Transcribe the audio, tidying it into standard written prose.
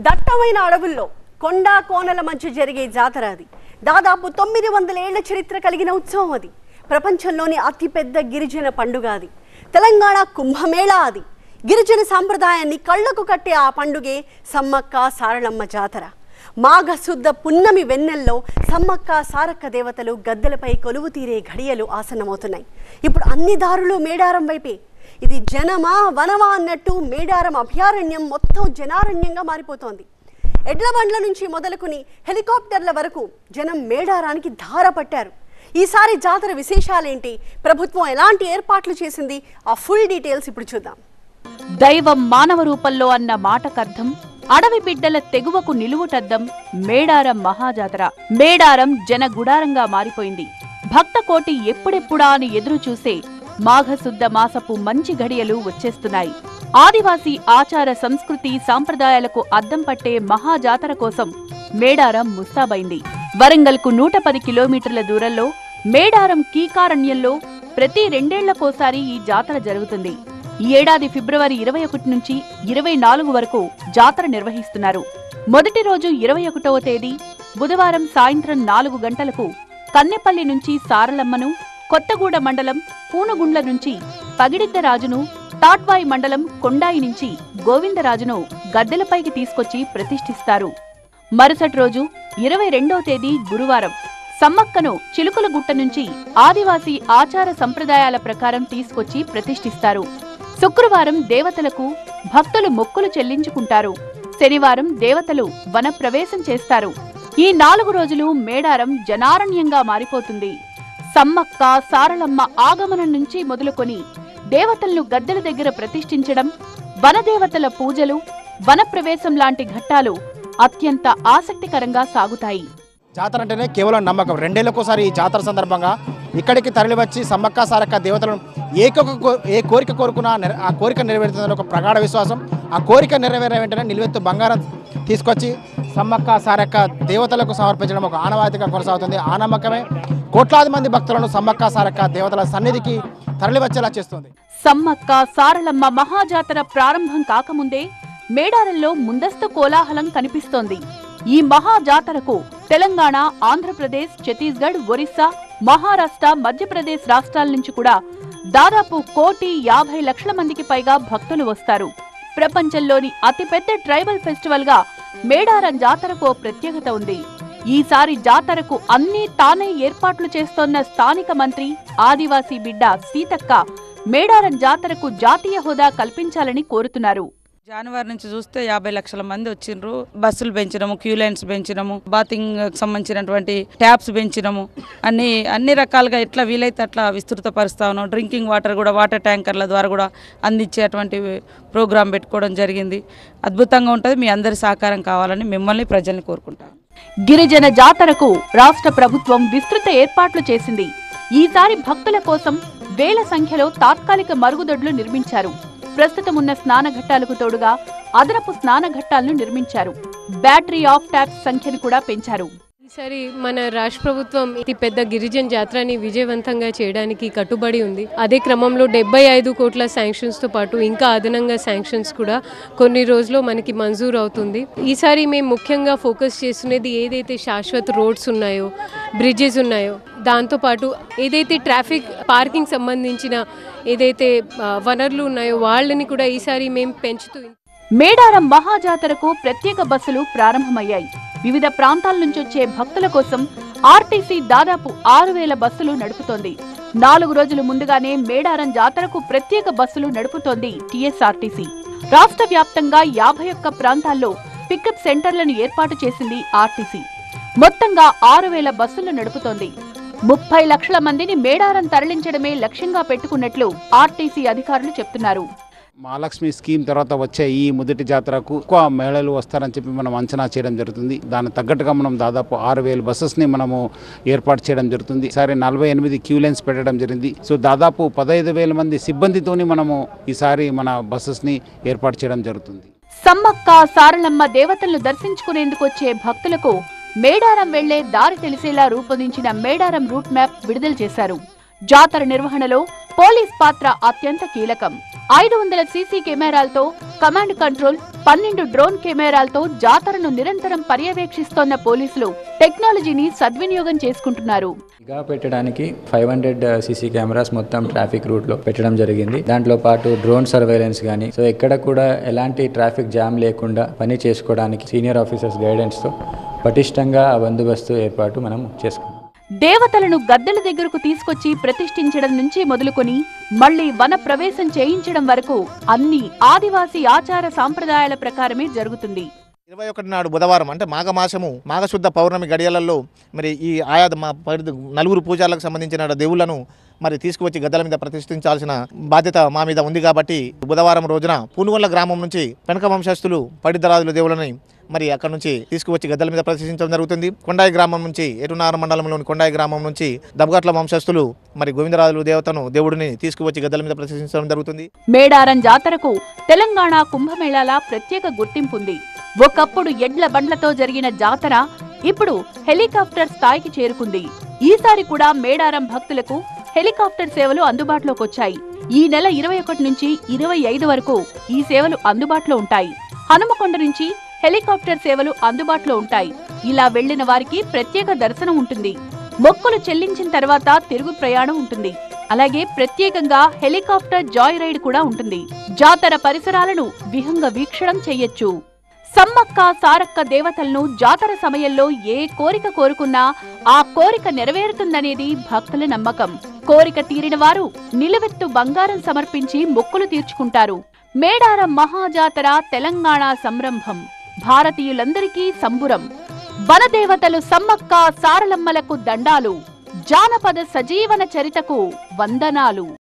దట్టమైన అడవుల్లో కొండ కోనల మధ్య జరిగే జాతర అది. దాదాపు 900 ఏళ్ల చరిత్ర కలిగిన ఉత్సవం అది. ప్రపంచంలోని అతిపెద్ద గిరిజన పండుగ అది. తెలంగాణ కుంభమేళా అది. గిరిజన సాంప్రదాయాన్ని కళ్ళకు కట్టే ఆ పండుగే సమ్మక్క సారళమ్మ జాతర. మాఘ శుద్ధ పున్నమి వెన్నెల్లో సమ్మక్క సారక్క దేవతలు గద్దెలపై కొలువు తీరే ఘడియలు ఆసన్నమవుతున్నాయి. ఇప్పుడు అన్ని దారులు మేడారం వైపే. ఇది జనమా వనమా అన్నట్టు మేడారం అభయారణ్యం మొత్తం జనారణ్యంగా మారిపోతోంది. ఎడ్ల బండ్ల నుంచి మొదలుకుని హెలికాప్టర్ల వరకు జనం మేడారానికి ధార పట్టారు. ఈసారి జాతర విశేషాలేంటి, ప్రభుత్వం ఎలాంటి ఏర్పాట్లు చేసింది, ఆ ఫుల్ డీటెయిల్స్ ఇప్పుడు చూద్దాం. దైవం మానవ రూపంలో అన్న మాటకర్థం, అడవి బిడ్డల తెగువకు నిలువుటద్దం మేడారం మహాజాతర. మేడారం జన గుడారంగా మారిపోయింది. భక్త కోటి ఎప్పుడెప్పుడా అని ఎదురు చూసే మాఘశుద్ధ మాసపు మంచి ఘడియలు వచ్చేస్తున్నాయి. ఆదివాసీ ఆచార సంస్కృతి సాంప్రదాయాలకు అద్దం పట్టే మహాజాతర కోసం మేడారం ముస్తాబైంది. వరంగల్కు 110 కిలోమీటర్ల దూరంలో మేడారం కీకారణ్యంలో ప్రతి 2 ఏళ్లకోసారి ఈ జాతర జరుగుతుంది. ఈ ఏడాది ఫిబ్రవరి 21 నుంచి 24 వరకు జాతర నిర్వహిస్తున్నారు. మొదటి రోజు 21వ తేదీ బుధవారం సాయంత్రం 4 గంటలకు కన్నెపల్లి నుంచి సారలమ్మను, కొత్తగూడ మండలం పూనగుండ్ల నుంచి పగిడిద్దరాజును, తాట్వాయి మండలం కొండాయి నుంచి గోవిందరాజును గద్దెలపైకి తీసుకొచ్చి ప్రతిష్ఠిస్తారు. మరుసటి రోజు 22వ తేదీ గురువారం సమ్మక్కను చిలుకలగుట్ట నుంచి ఆదివాసీ ఆచార సంప్రదాయాల ప్రకారం తీసుకొచ్చి ప్రతిష్ఠిస్తారు. శుక్రవారం దేవతలకు భక్తులు మొక్కులు చెల్లించుకుంటారు. శనివారం దేవతలు వనప్రవేశం చేస్తారు. ఈ 4 రోజులు మేడారం జనారణ్యంగా మారిపోతుంది. సమ్మక్క సారళమ్మ ఆగమనం నుంచి మొదలుకొని దేవతలను గద్దెల దగ్గర ప్రతిష్ఠించడం, వనదేవతల పూజలు, వనప్రవేశం లాంటి ఘట్టాలు అత్యంత ఆసక్తికరంగా సాగుతాయి. జాతర అంటేనే కేవలం నమ్మకం. 2 ఏళ్లకోసారి ఈ జాతర సందర్భంగా ఇక్కడికి తరలివచ్చి సమ్మక్క సారక్క దేవతలను ఏ కోరిక కోరుకున్నా ఆ కోరిక నెరవేరుతుందని ఒక ప్రగాఢ విశ్వాసం. ఆ కోరిక నెరవేరే వెంటనే నిలువెత్తు బంగారం తీసుకొచ్చి సమ్మక్క సారక్క దేవతలకు సమర్పించడం ఒక ఆనవాయితీగా కొనసాగుతుంది. ఆ నమ్మకమే కోట్లాది మంది భక్తులను సమ్మక్క సారక్క దేవతల సన్నిధికి తరలివచ్చేలా చేస్తుంది. సమ్మక్క సారళమ్మ మహాజాతర ప్రారంభం కాకముందే మేడారంలో ముందస్తు కోలాహలం కనిపిస్తోంది. ఈ మహాజాతరకు తెలంగాణ, ఆంధ్రప్రదేశ్, ఛత్తీస్గఢ్, ఒరిస్సా, మహారాష్ట్ర, మధ్యప్రదేశ్ రాష్ట్రాల నుంచి కూడా దాదాపు 1,50,00,000 మందికి పైగా భక్తులు వస్తారు. ప్రపంచంలోని అతిపెద్ద ట్రైబల్ ఫెస్టివల్ గా మేడారం జాతరకు ప్రత్యేకత ఉంది. ఈసారి జాతరకు అన్నీ తానే ఏర్పాట్లు చేస్తోన్న స్థానిక మంత్రి, ఆదివాసీ బిడ్డ సీతక్క మేడారం జాతరకు జాతీయ హోదా కల్పించాలని కోరుతున్నారు. జనవరి నుంచి చూస్తే 50 లక్షల మంది వచ్చిండ్రు. బస్సులు పెంచినము, క్యూ లైన్స్ పెంచినము, బాతింగ్ సంబంధించినటువంటి ట్యాప్స్ పెంచినము, అన్ని రకాలుగా ఎట్లా వీలైతే అట్లా విస్తృతపరుస్తా ఉన్నాం. డ్రింకింగ్ వాటర్ కూడా వాటర్ ట్యాంకర్ల ద్వారా కూడా అందించేటువంటి ప్రోగ్రాం పెట్టుకోవడం జరిగింది. అద్భుతంగా ఉంటుంది. మీ అందరి సహకారం కావాలని మిమ్మల్ని, ప్రజల్ని కోరుకుంటాం. గిరిజన జాతరకు రాష్ట్ర ప్రభుత్వం విస్తృత ఏర్పాట్లు చేసింది. ఈసారి భక్తుల కోసం వేల సంఖ్యలో తాత్కాలిక మరుగుదొడ్లు నిర్మించారు. ప్రస్తుతం ఉన్న స్నానఘట్టాలకు తోడుగా అదనపు స్నానఘట్టాలను నిర్మించారు. బ్యాటరీ ఆఫ్ ట్యాప్స్ సంఖ్యను కూడా పెంచారు. ఈసారి మన రాష్ట్ర ప్రభుత్వం ఇది పెద్ద గిరిజన జాతరని విజయవంతంగా చేయడానికి కట్టుబడి ఉంది. అదే క్రమంలో 75 కోట్ల శాంక్షన్స్ తో పాటు ఇంకా అదనంగా శాంక్షన్స్ కూడా కొన్ని రోజుల్లో మనకి మంజూరు అవుతుంది. ఈసారి మేము ముఖ్యంగా ఫోకస్ చేస్తున్నది ఏదైతే శాశ్వత రోడ్స్ ఉన్నాయో, బ్రిడ్జెస్ ఉన్నాయో, దాంతోపాటు ఏదైతే ట్రాఫిక్ పార్కింగ్ సంబంధించిన ఏదైతే వనరులు ఉన్నాయో వాళ్ళని కూడా ఈసారి మేము పెంచుతూ. మేడారం మహాజాతరకు ప్రత్యేక బస్సులు ప్రారంభమయ్యాయి. వివిధ ప్రాంతాల నుంచి వచ్చే భక్తుల కోసం ఆర్టీసీ దాదాపు 6,000 బస్సులు నడుపుతోంది. 4 రోజులు ముందుగానే మేడారం జాతరకు ప్రత్యేక బస్సులు నడుపుతోంది టీఎస్ఆర్టీసీ. రాష్ట్ర వ్యాప్తంగా 51 ప్రాంతాల్లో పికప్ సెంటర్లను ఏర్పాటు చేసింది ఆర్టీసీ. మొత్తంగా 6,000 బస్సులు నడుపుతోంది. 30 లక్షల మందిని మేడారం తరలించడమే లక్ష్యంగా పెట్టుకున్నట్లు ఆర్టీసీ అధికారులు చెప్తున్నారు. మహాలక్ష్మి స్కీమ్ తర్వాత వచ్చే ఈ మొదటి జాతరకు ఎక్కువ మహిళలు వస్తారని చెప్పి మనం అంచనా చేయడం జరుగుతుంది. దానికి తగ్గట్టుగా మనం దాదాపు 6,000 బస్సెస్ని మనము ఏర్పాటు చేయడం జరుగుతుంది. ఈసారి 48 క్యూ లైన్స్ పెట్టడం జరిగింది. సో దాదాపు 15,000 మంది సిబ్బందితోని మనము ఈసారి మన బస్సెస్ని ఏర్పాటు చేయడం జరుగుతుంది. సమ్మక్క సారళమ్మ దేవతలను దర్శించుకునేందుకు వచ్చే భక్తులకు మేడారం వెళ్లే దారి తెలిసేలా రూపొందించిన మేడారం రూట్ మ్యాప్ విడుదల చేశారు. జాతర నిర్వహణలో పోలీస్ పాత్ర అత్యంత కీలకం. 500 సీసీ కెమెరాలతో కమాండ్ కంట్రోల్, 12 డ్రోన్ కెమెరాలతో జాతరను నిరంతరం పర్యవేక్షిస్తోన్న పోలీసులు టెక్నాలజీని సద్వినియోగం చేసుకుంటున్నారు. నిఘా పెట్టడానికి 500 సీసీ కెమెరాస్ మొత్తం ట్రాఫిక్ రూట్ లో పెట్టడం జరిగింది. దాంట్లో పాటు డ్రోన్ సర్వేలెన్స్ గానీ, సో ఎక్కడ కూడా ఎలాంటి ట్రాఫిక్ జామ్ లేకుండా పని చేసుకోవడానికి సీనియర్ ఆఫీసర్స్ గైడెన్స్ తో పటిష్టంగా ఆ బందోబస్తు ఏర్పాటు మనం చేసుకున్నాం. దేవతలను గద్దెల దగ్గరకు తీసుకొచ్చి ప్రతిష్ఠించడం నుంచి మొదలుకొని మళ్లీ వన ప్రవేశం చేయించడం వరకు అన్ని ఆదివాసీ ఆచార సాంప్రదాయాల ప్రకారమే జరుగుతుంది. 21 నాడు బుధవారం అంటే మాఘమాసము మాఘశుద్ధ పౌర్ణమి గడియలలో మరి ఈ ఆయా నలుగురు పూజారులకు సంబంధించిన దేవుళ్లను మరి తీసుకువచ్చి గద్దెల మీద ప్రతిష్ఠించాల్సిన బాధ్యత మా మీద ఉంది. కాబట్టి బుధవారం రోజున పూనుగొండ్ల గ్రామం నుంచి పెనక వంశస్థులు పడిదరాజుల దేవులని మరి అక్కడ నుంచి తీసుకువచ్చి గద్దెల మీద ప్రతిష్ఠించడం జరుగుతుంది. కొండాయి గ్రామం నుంచి ఎటునార మండలంలోని కొండాయి గ్రామం నుంచి దబ్గాట్ల వంశస్థులు మరి గోవిందరాజులు దేవుడిని తీసుకువచ్చి గద్దెల మీద ప్రతిష్ఠించడం జరుగుతుంది. మేడారం జాతరకు తెలంగాణ కుంభమేళాల ప్రత్యేక గుర్తింపుంది. ఒకప్పుడు ఎడ్ల బండ్లతో జరిగిన జాతర ఇప్పుడు హెలికాప్టర్ స్థాయికి చేరుకుంది. ఈసారి కూడా మేడారం భక్తులకు హెలికాప్టర్ సేవలు అందుబాటులోకి వచ్చాయి. ఈ నెల 21 నుంచి 25 వరకు ఈ సేవలు అందుబాటులో ఉంటాయి. హనుమకొండ నుంచి హెలికాప్టర్ సేవలు అందుబాటులో ఉంటాయి. ఇలా వెళ్లిన వారికి ప్రత్యేక దర్శనం ఉంటుంది. మొక్కులు చెల్లించిన తర్వాత తిరుగు ప్రయాణం ఉంటుంది. అలాగే ప్రత్యేకంగా హెలికాప్టర్ జాయ్ రైడ్ కూడా ఉంటుంది. జాతర పరిసరాలను విహంగ వీక్షణం చెయ్యొచ్చు. సమ్మక్క సారక్క దేవతలను జాతర సమయంలో ఏ కోరిక కోరుకున్నా ఆ కోరిక నెరవేరుతుందనేది భక్తుల నమ్మకం. కోరిక తీరిన వారు నిలువెత్తు బంగారం సమర్పించి మొక్కులు తీర్చుకుంటారు. మేడారం మహాజాతర తెలంగాణ సంరంభం. భారతీయులందరికీ సంబురం. వనదేవతలు సమ్మక్క సారలమ్మలకు దండాలు. జానపద సజీవన చరితకు వందనాలు.